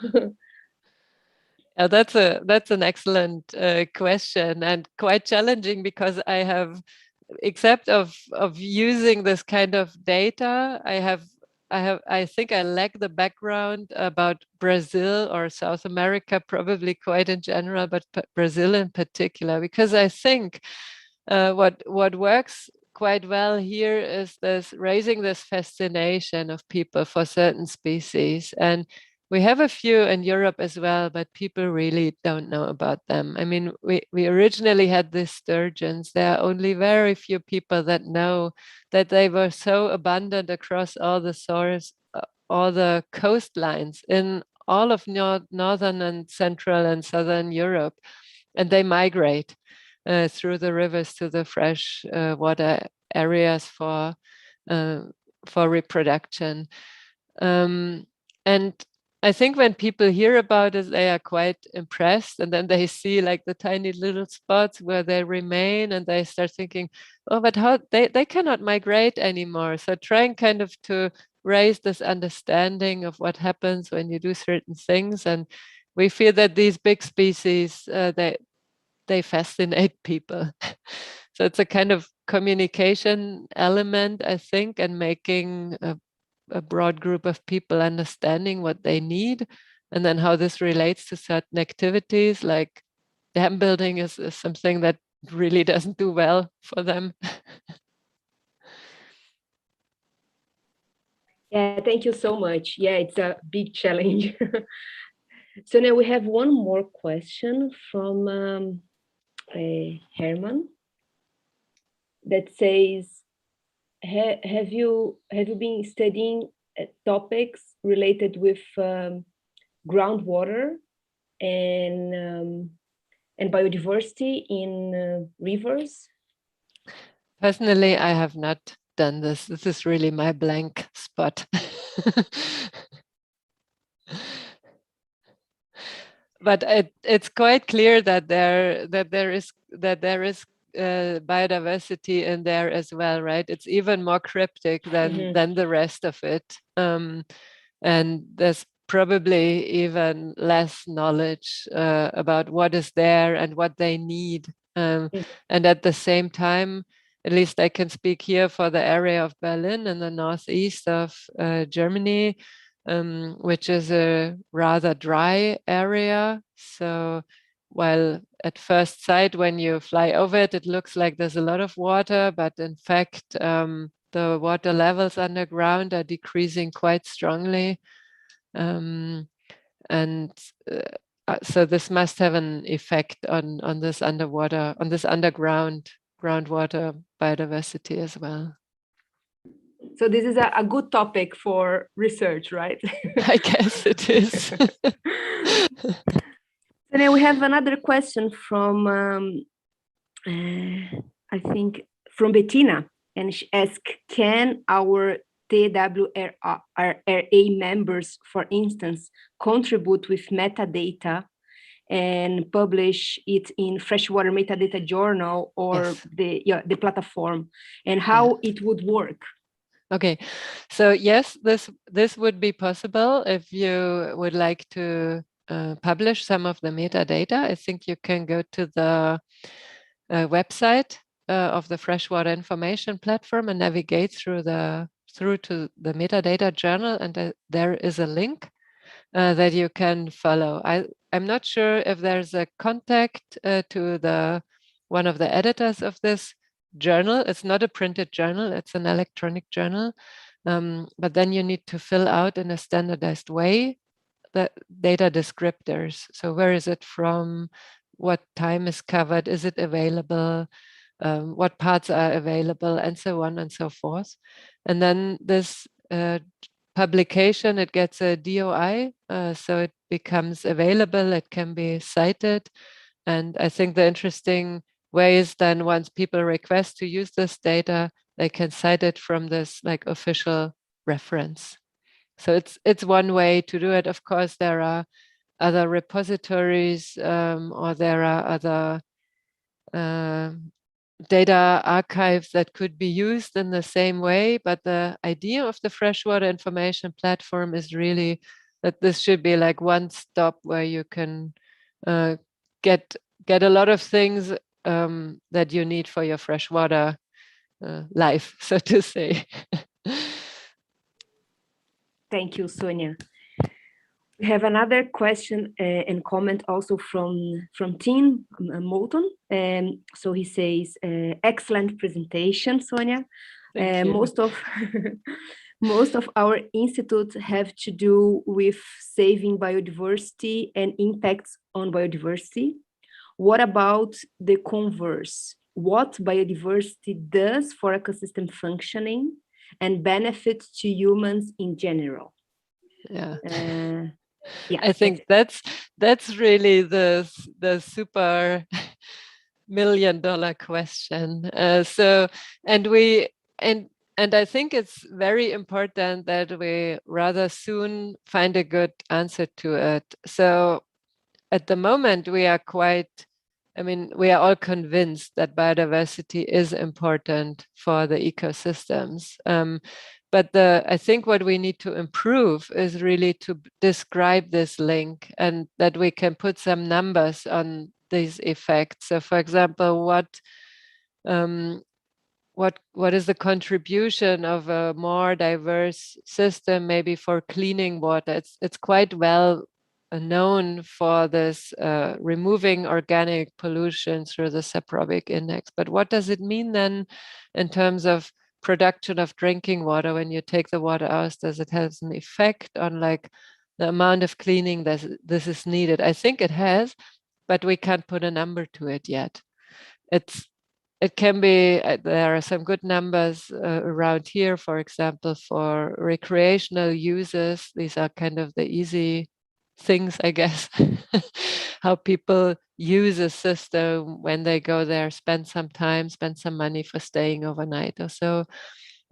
That's an excellent question, and quite challenging, because I have, except of using this kind of data, I think I lack the background about Brazil or South America, probably quite in general, but Brazil in particular, because I think what works quite well here is this raising this fascination of people for certain species. And we have a few in Europe as well, but people really don't know about them. I mean, we originally had these sturgeons. There are only very few people that know that they were so abundant across all the coastlines in all of northern and central and southern Europe, and they migrate through the rivers to the fresh water areas for reproduction. And I think when people hear about it, they are quite impressed, and then they see like the tiny little spots where they remain, and they start thinking, oh, but how they cannot migrate anymore. So trying kind of to raise this understanding of what happens when you do certain things. And we feel that these big species, they fascinate people. So it's a kind of communication element, I think, and making a broad group of people understanding what they need, and then how this relates to certain activities, like dam building is something that really doesn't do well for them. Yeah, thank you so much. Yeah, it's a big challenge. So now we have one more question from Herman that says, have you been studying topics related with groundwater and and biodiversity in rivers? Personally, I have not done this. This is really my blank spot. But it's quite clear that there is biodiversity in there as well, right? It's even more cryptic than the rest of it, and there's probably even less knowledge about what is there and what they need. And at the same time, at least I can speak here for the area of Berlin in the northeast of Germany, which is a rather dry area. So while at first sight, when you fly over it, it looks like there's a lot of water, but in fact, the water levels underground are decreasing quite strongly. So this must have an effect on this underground groundwater biodiversity as well. So this is a good topic for research, right? I guess it is. And then we have another question from, I think, from Bettina, and she asks, can our TWRA members, for instance, contribute with metadata and publish it in Freshwater Metadata Journal or yes. the platform, and how it would work? Okay, so yes, this would be possible if you would like to publish some of the metadata. I think you can go to the website of the Freshwater Information Platform and navigate through to the metadata journal, and there is a link that you can follow. I'm not sure if there's a contact to one of the editors of this journal. It's not a printed journal, it's an electronic journal. But then you need to fill out in a standardized way the data descriptors. So where is it from? What time is covered? Is it available? What parts are available, and so on and so forth. And then this publication, it gets a DOI, so it becomes available, it can be cited. And I think the interesting way is then once people request to use this data, they can cite it from this like official reference. So it's one way to do it. Of course, there are other repositories or there are other data archives that could be used in the same way. But the idea of the Freshwater Information Platform is really that this should be like one stop where you can get a lot of things that you need for your freshwater life, so to say. Thank you, Sonia. We have another question and comment also from Tim Moulton. So he says, excellent presentation, Sonia. Most of our institutes have to do with saving biodiversity and impacts on biodiversity. What about the converse? What biodiversity does for ecosystem functioning and benefits to humans in general? Yeah. Yeah, I think that's really the super $1 million question. And I think it's very important that we rather soon find a good answer to it. So at the moment we are all convinced that biodiversity is important for the ecosystems. But I think what we need to improve is really to describe this link and that we can put some numbers on these effects. So for example, what is the contribution of a more diverse system maybe for cleaning water? It's quite well known for this removing organic pollution through the saprobic index. But what does it mean then in terms of production of drinking water when you take the water out? Does it have an effect on like the amount of cleaning that this is needed? I think it has, but we can't put a number to it yet. It can be, there are some good numbers around here, for example, for recreational uses. These are kind of the easy things, I guess, how people use a system when they go there, spend some time, spend some money for staying overnight or so.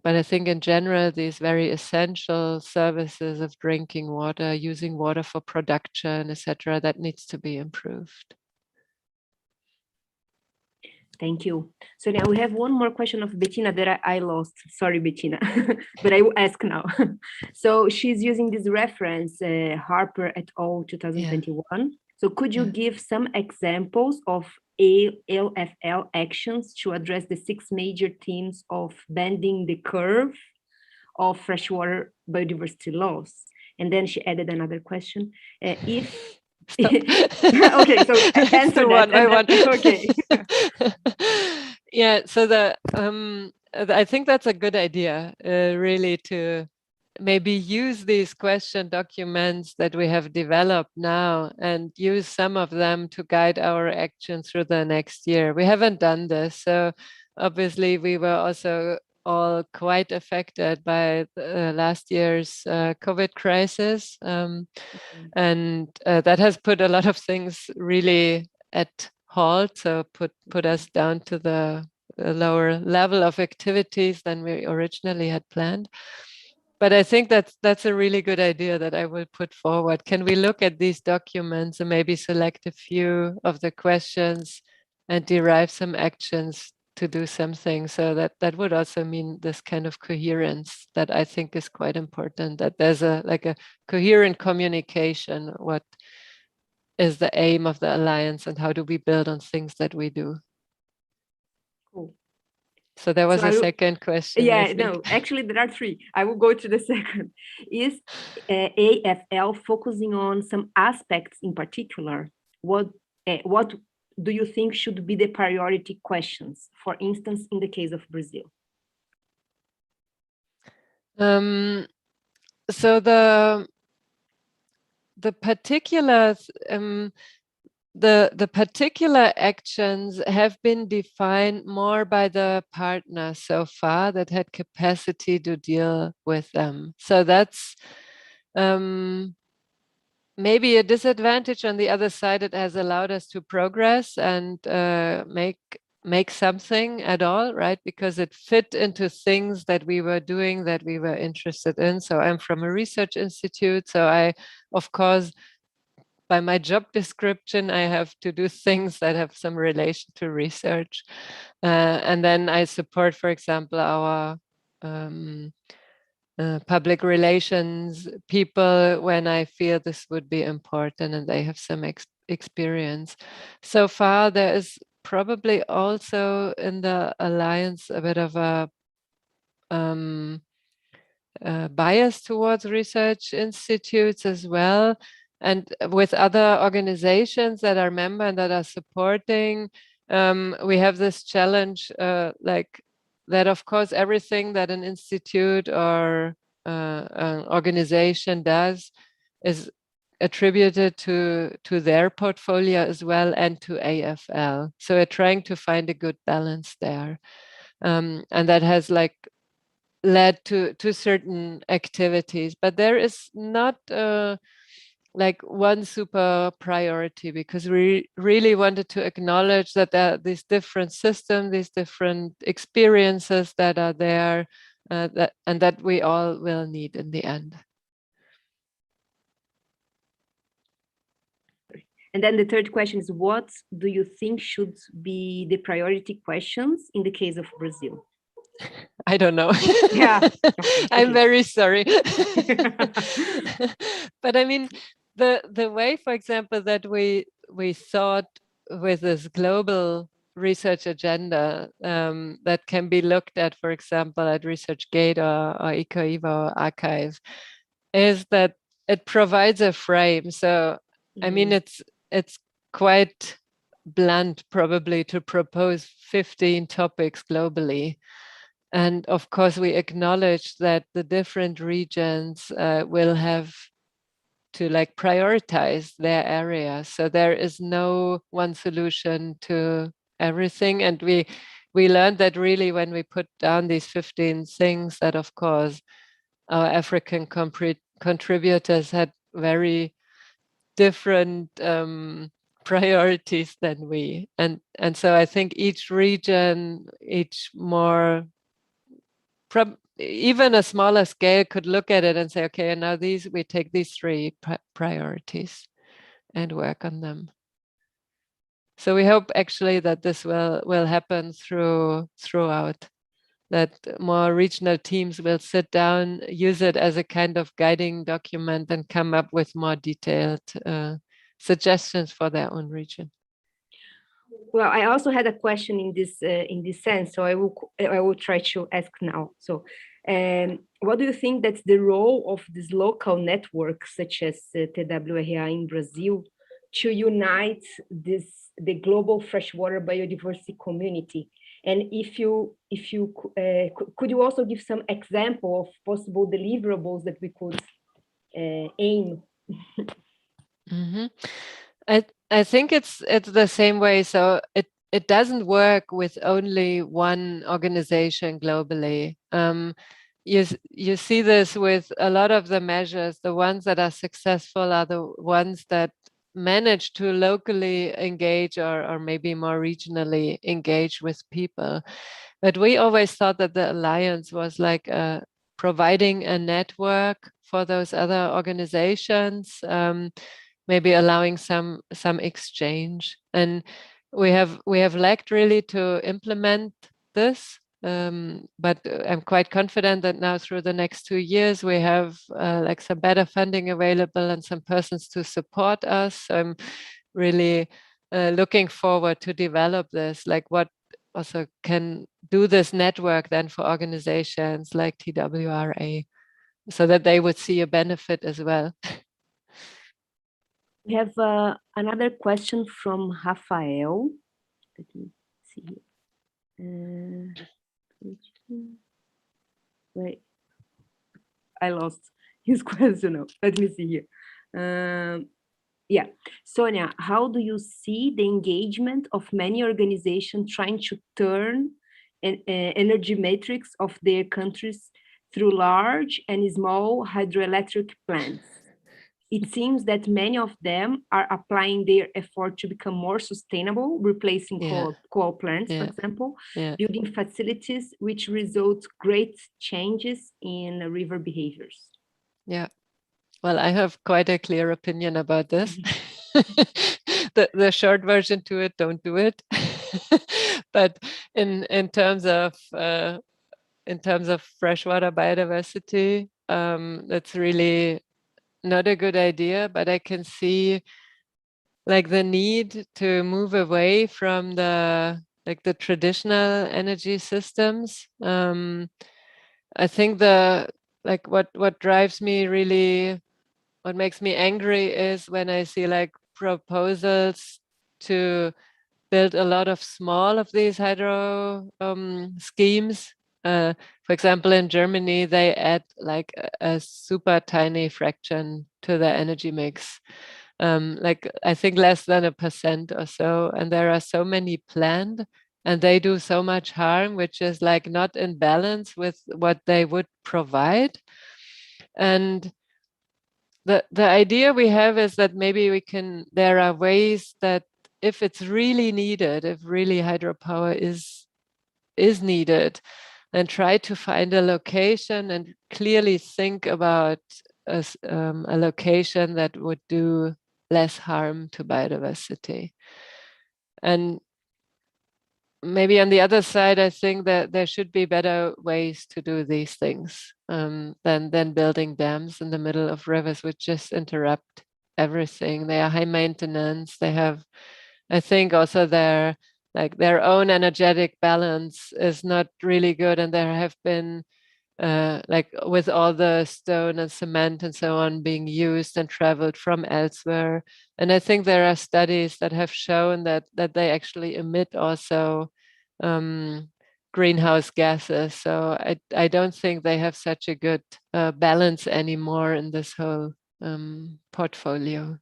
But I think in general, these very essential services of drinking water, using water for production, etc., that needs to be improved. Thank you. So now we have one more question of Bettina that I lost. Sorry, Bettina, but I will ask now. So she's using this reference, Harper et al. 2021. Yeah. So could you give some examples of LFL actions to address the 6 major themes of bending the curve of freshwater biodiversity loss? And then she added another question. Okay, so answer one by one. Okay. Yeah, so I think that's a good idea, really, to maybe use these question documents that we have developed now and use some of them to guide our action through the next year. We haven't done this, so obviously we were also all quite affected by last year's COVID crisis. And that has put a lot of things really at halt, so put us down to the lower level of activities than we originally had planned. But I think that's a really good idea that I will put forward. Can we look at these documents and maybe select a few of the questions and derive some actions to do something? So that would also mean this kind of coherence that I think is quite important, that there's a coherent communication. What is the aim of the Alliance and how do we build on things that we do? Cool. So there was a second question. Yeah, no, actually there are 3. I will go to the second. Is AFL focusing on some aspects in particular? What do you think should be the priority questions, for instance, in the case of Brazil? So the particulars, the particular actions have been defined more by the partners so far that had capacity to deal with them. So that's maybe a disadvantage. On the other side, it has allowed us to progress and make something at all, right? Because it fit into things that we were doing, that we were interested in. So I'm from a research institute. So I, of course, by my job description, I have to do things that have some relation to research. And then I support, for example, our public relations people when I feel this would be important and they have some experience. So far, there is probably also in the Alliance a bit of a bias towards research institutes as well. And with other organizations that are member and that are supporting, we have this challenge, like that, of course, everything that an institute or an organization does is attributed to their portfolio as well and to AFL. So we're trying to find a good balance there. And that has led to certain activities, but there is not like one super priority, because we really wanted to acknowledge that there are these different systems, these different experiences that are there, and that we all will need in the end. And then the third question is, what do you think should be the priority questions in the case of Brazil? I don't know. Yeah. I'm very sorry. But I mean, the way, for example, that we thought with this global research agenda that can be looked at, for example, at ResearchGate or EcoEva or Archive, is that it provides a frame. So, I mean, it's quite blunt probably to propose 15 topics globally. And of course, we acknowledge that the different regions will have to prioritize their area. So there is no one solution to everything. And we learned that really when we put down these 15 things, that of course our African contributors had very different priorities than we. And so I think each region, each more, even a smaller scale could look at it and say, okay, and now we take these three priorities and work on them. So we hope actually that this will happen throughout, that more regional teams will sit down, use it as a kind of guiding document, and come up with more detailed suggestions for their own region. Well, I also had a question in this sense, so I will try to ask now. So, what do you think that's the role of this local network, such as TWRA in Brazil, to unite the global freshwater biodiversity community? And if you could you also give some example of possible deliverables that we could aim? Mm-hmm. I think it's the same way. So it doesn't work with only one organization globally. You see this with a lot of the measures. The ones that are successful are the ones that manage to locally engage or maybe more regionally engage with people. But we always thought that the Alliance was like providing a network for those other organizations, maybe allowing some exchange. And we have lacked really to implement this. But I'm quite confident that now through the next 2 years, we have like some better funding available and some persons to support us. I'm really looking forward to develop this, like what also can do this network then for organizations like TWRA, so that they would see a benefit as well. We have another question from Rafael. Let me see. Wait, I lost his question. Let me see here. Yeah, Sonia, how do you see the engagement of many organizations trying to turn an energy matrix of their countries through large and small hydroelectric plants? It seems that many of them are applying their effort to become more sustainable, replacing coal plants, for example, building facilities, which results great changes in river behaviors. Yeah. Well, I have quite a clear opinion about this. The short version to it, don't do it. But in terms of freshwater biodiversity, that's really not a good idea. But I can see like the need to move away from the traditional energy systems. I think what drives me really, what makes me angry is when I see like proposals to build a lot of small of these hydro schemes. For example, in Germany, they add like a super tiny fraction to the energy mix. Like I think less than 1% or so. And there are so many planned and they do so much harm, which is like not in balance with what they would provide. And the idea we have is that maybe there are ways that if it's really needed, if really hydropower is needed, then try to find a location and clearly think about a location that would do less harm to biodiversity. And maybe on the other side, I think that there should be better ways to do these things than building dams in the middle of rivers, which just interrupt everything. They are high maintenance. They have, I think, also their own energetic balance is not really good, and there have been like with all the stone and cement and so on being used and traveled from elsewhere. And I think there are studies that have shown that they actually emit also greenhouse gases. So I don't think they have such a good balance anymore in this whole portfolio.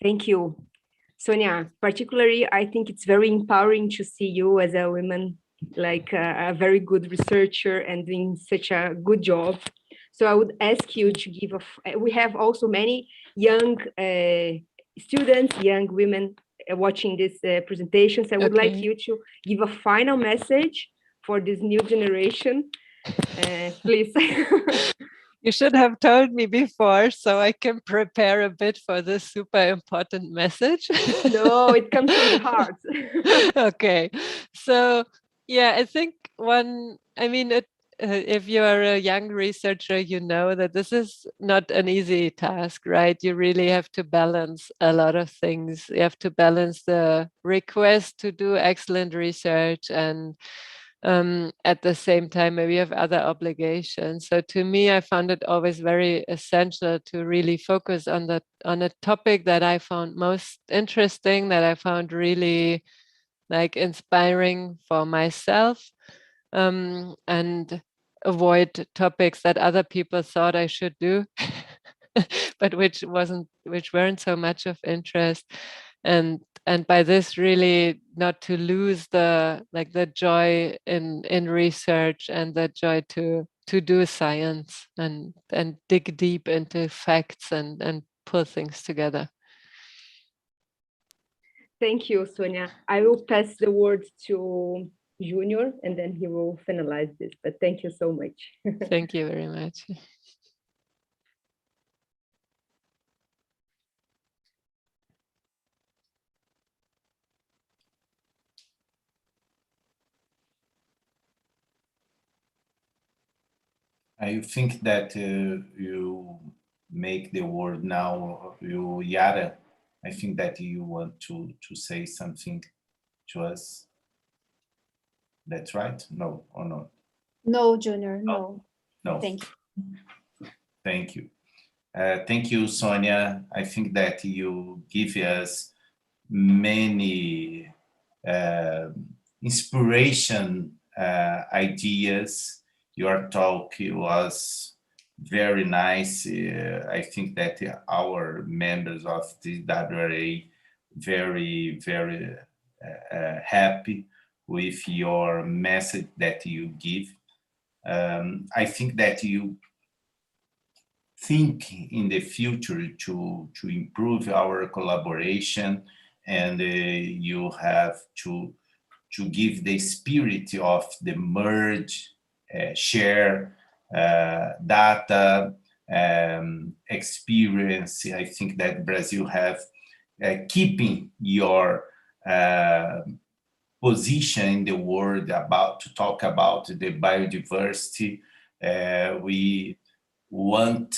Thank you, Sonia. Particularly, I think it's very empowering to see you as a woman, like a very good researcher and doing such a good job. So I would ask you to give we have also many young students, young women watching this presentation. So I would like you to give a final message for this new generation, please. You should have told me before so I can prepare a bit for this super important message. No, it comes from the heart. Okay. So, yeah, I think if you are a young researcher, you know that this is not an easy task, right? You really have to balance a lot of things. You have to balance the request to do excellent research and at the same time, maybe you have other obligations. So to me, I found it always very essential to really focus on a topic that I found most interesting, that I found really like inspiring for myself, and avoid topics that other people thought I should do, but which weren't so much of interest. And by this really not to lose the joy in research and the joy to do science and dig deep into facts and pull things together. Thank you, Sonia. I will pass the word to Junior and then he will finalize this, but thank you so much. Thank you very much. I think that you make the word now, Yara. I think that you want to say something to us. That's right? No, or not? No, Junior, no. No. Thank you. Thank you. Thank you, Sonia. I think that you give us many inspiration ideas. Your talk was very nice. I think that our members of the TWRA very, very happy with your message that you give. I think that you think in the future to improve our collaboration, and you have to give the spirit of the merge, share data, experience. I think that Brazil have keeping your position in the world about to talk about the biodiversity. We want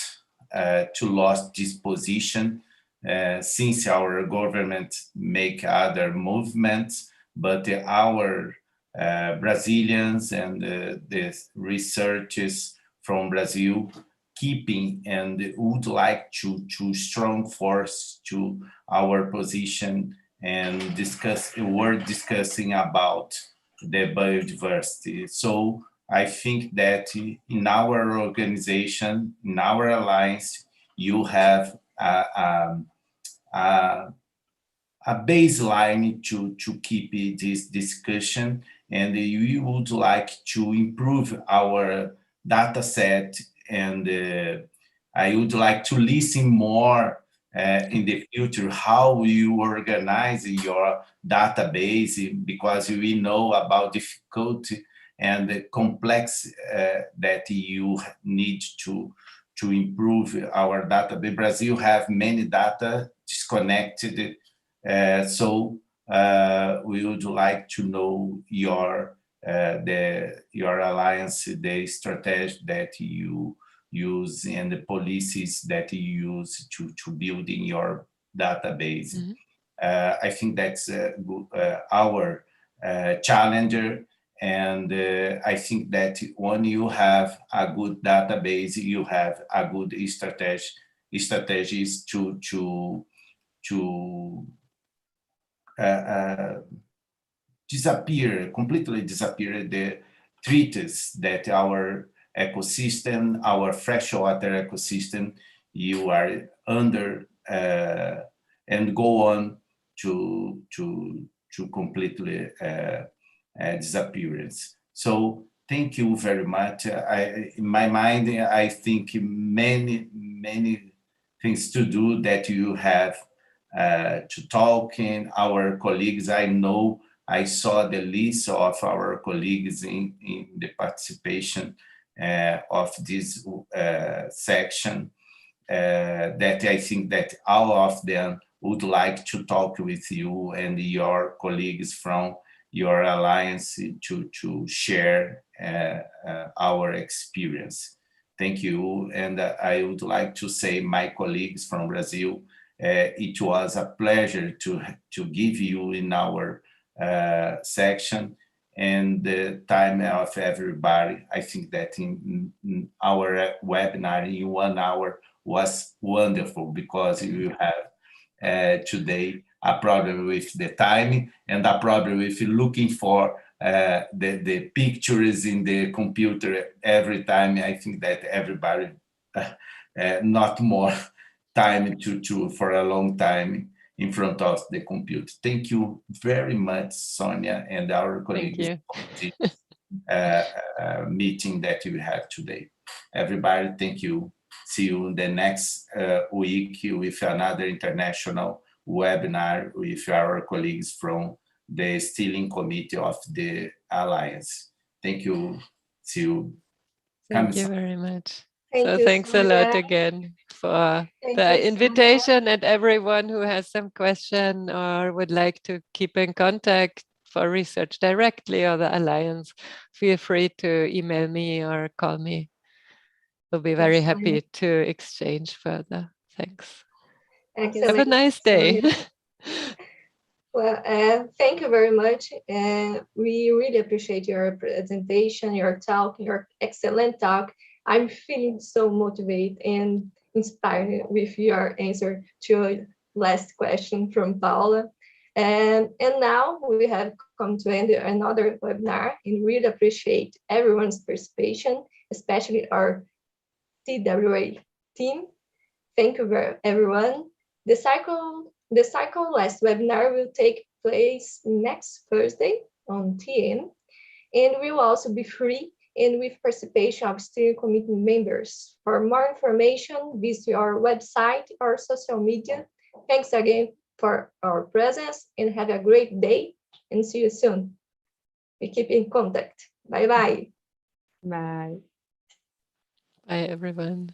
to lose this position since our government make other movements, but our Brazilians and the researchers from Brazil keeping and would like to strong force to our position and discussing about the biodiversity. So I think that in our organization, in our alliance, you have a baseline to keep this discussion, and we would like to improve our data set, and I would like to listen more in the future how you organize your database, because we know about difficulty and the complex that you need to improve our database. Brazil have many data disconnected, so we would like to know your alliance, the strategy that you use, and the policies that you use to build in your database. Mm-hmm. I think that's our challenger. And I think that when you have a good database, you have a good strategies to completely disappear the threats that our ecosystem, our freshwater ecosystem, you are under, and go on to completely disappearance. So Thank you very much. In my mind, I think many things to do that you have to talk in our colleagues. I know I saw the list of our colleagues in the participation of this section that I think that all of them would like to talk with you and your colleagues from your alliance to share our experience. Thank you. And I would like to say, my colleagues from Brazil, it was a pleasure to give you in our section, and the time of everybody. I think that in our webinar in 1 hour was wonderful, because you have today a problem with the time and a problem with looking for the pictures in the computer every time. I think that everybody not more time to for a long time in front of the computer. Thank you very much, Sonia, and our colleagues for this meeting that you have today. Everybody, thank you. See you in the next week with another international webinar with our colleagues from the steering committee of the Alliance. Thank you. See you. Thank you very much. Thank So you, thanks a lot Sonia. again for Thank the you, invitation, and everyone who has some question or would like to keep in contact for research directly or the Alliance, feel free to email me or call me. We'll be very Yes, happy to exchange further. Thanks. Excellent. Have a nice day. Well, thank you very much. We really appreciate your presentation, your talk, your excellent talk. I'm feeling so motivated and inspired with your answer to last question from Paula. And now we have come to end another webinar, and really appreciate everyone's participation, especially our TWRA team. Thank you everyone. The cycle last webinar will take place next Thursday on 10, and will also be free and with participation of steering committee members. For more information, visit our website or social media. Thanks again for our presence, and have a great day, and see you soon. We keep in contact. Bye-bye. Bye. Bye, everyone.